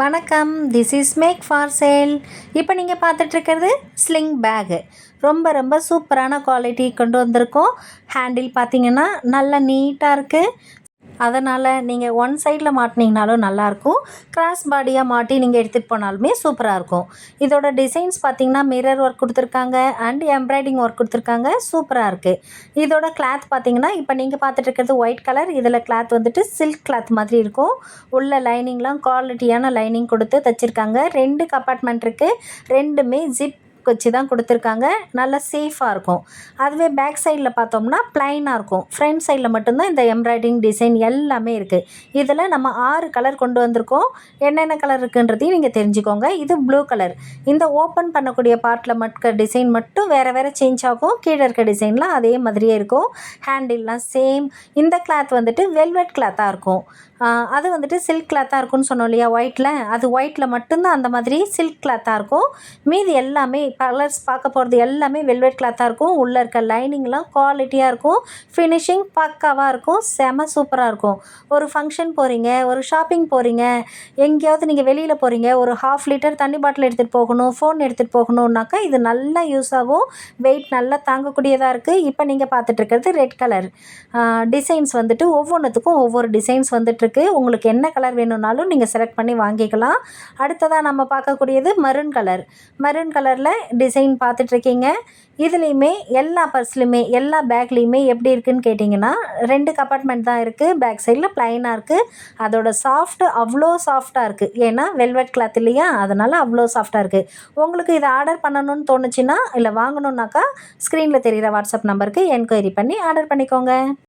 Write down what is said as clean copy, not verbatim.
வணக்கம். This is make for sale. இப்போ நீங்கள் பார்த்துட்ருக்கிறது ஸ்லிங் பேகு. ரொம்ப ரொம்ப சூப்பரான குவாலிட்டி கொண்டு வந்திருக்கோம். ஹேண்டில் பார்த்திங்கன்னா நல்லா நீட்டாக இருக்குது. அதனால் நீங்கள் ஒன் சைடில் மாட்டினீங்கனாலும் நல்லாயிருக்கும். கிராஸ் பாடியாக மாட்டி நீங்கள் எடுத்துகிட்டு போனாலுமே சூப்பராக இருக்கும். இதோட டிசைன்ஸ் பார்த்திங்கன்னா மிரர் ஒர்க் கொடுத்துருக்காங்க அண்ட் எம்ப்ராய்டிங் ஒர்க் கொடுத்துருக்காங்க. சூப்பராக இருக்குது. இதோட கிளாத் பார்த்திங்கன்னா இப்போ நீங்கள் பார்த்துட்ருக்கிறது ஒயிட் கலர். இதில் கிளாத் வந்துட்டு சில்க் கிளாத் மாதிரி இருக்கும். உள்ள லைனிங்லாம் குவாலிட்டியான லைனிங் கொடுத்து தைச்சிருக்காங்க. 2 கம்பார்ட்மெண்ட் இருக்குது. ரெண்டுமே ஜிப் வச்சு தான் கொடுத்துருக்காங்க. நல்லா சேஃபாக இருக்கும். அதுவே பேக் சைடில் பார்த்தோம்னா ப்ளைனாக இருக்கும். ஃப்ரண்ட் சைடில் மட்டும்தான் இந்த எம்ப்ராய்டிங் டிசைன் எல்லாமே இருக்குது. இதில் நம்ம 6 கலர் கொண்டு வந்திருக்கோம். என்னென்ன கலர் இருக்குன்றதையும் நீங்கள் தெரிஞ்சுக்கோங்க. இது ப்ளூ கலர். இந்த ஓப்பன் பண்ணக்கூடிய பார்ட்டில் டிசைன் மட்டும் வேறு வேறு சேஞ்ச் ஆகும். கீழே இருக்க டிசைன்லாம் அதே மாதிரியே இருக்கும். ஹேண்டில்லாம் சேம். இந்த கிளாத் வந்துட்டு வெல்வெட் கிளாத்தாக இருக்கும். அது வந்துட்டு சில்க் கிளாத்தாக இருக்கும்னு சொன்னோம் இல்லையா ஒயிட்டில். அது ஒயிட்டில் மட்டும்தான் அந்த மாதிரி சில்க் கிளாத்தாக இருக்கும். மீதி எல்லாமே கலர்ஸ் பார்க்க போகிறது எல்லாமே வெல்வெட் கிளாத்தாக இருக்கும். உள்ளே இருக்க லைனிங்லாம் குவாலிட்டியாக இருக்கும். ஃபினிஷிங் பக்காவாக இருக்கும். செம சூப்பராக இருக்கும். ஒரு ஃபங்க்ஷன் போகிறீங்க, ஒரு ஷாப்பிங் போகிறீங்க, எங்கேயாவது நீங்கள் வெளியில் போகிறீங்க, ஒரு 1/2 லிட்டர் தண்ணி பாட்டில் எடுத்துகிட்டு போகணும், ஃபோன் எடுத்துகிட்டு போகணுன்னாக்கா இது நல்லா யூஸ் ஆகும். வெயிட் நல்லா தாங்கக்கூடியதாக இருக்குது. இப்போ நீங்கள் பார்த்துட்ருக்கிறது ரெட் கலர். டிசைன்ஸ் வந்துட்டு ஒவ்வொன்றுத்துக்கும் ஒவ்வொரு டிசைன்ஸ் வந்துட்டுருக்கு. உங்களுக்கு என்ன கலர் வேணும்னாலும் நீங்கள் செலக்ட் பண்ணி வாங்கிக்கலாம். அடுத்ததாக நம்ம பார்க்கக்கூடியது மெரூன் கலர். மெரூன் கலரில் டிசைன் பார்த்துட்ருக்கீங்க. இதுலேயுமே எல்லா பர்ஸ்லையுமே எல்லா பேக்லேயுமே எப்படி இருக்குதுன்னு கேட்டிங்கன்னா 2 கம்பார்ட்மெண்ட் தான் இருக்குது. பேக் சைடில் ப்ளைனாக இருக்குது. அதோட அவ்வளோ சாஃப்டாக இருக்குது. ஏன்னா வெல்வெட் கிளாத் இல்லையா, அதனால் அவ்வளோ சாஃப்டாக இருக்குது. உங்களுக்கு இதை ஆர்டர் பண்ணணும்னு தோணுச்சுன்னா இல்லை வாங்கணுன்னாக்கா ஸ்க்ரீனில் தெரிகிற வாட்ஸ்அப் நம்பருக்கு என்கொயரி பண்ணி ஆர்டர் பண்ணிக்கோங்க.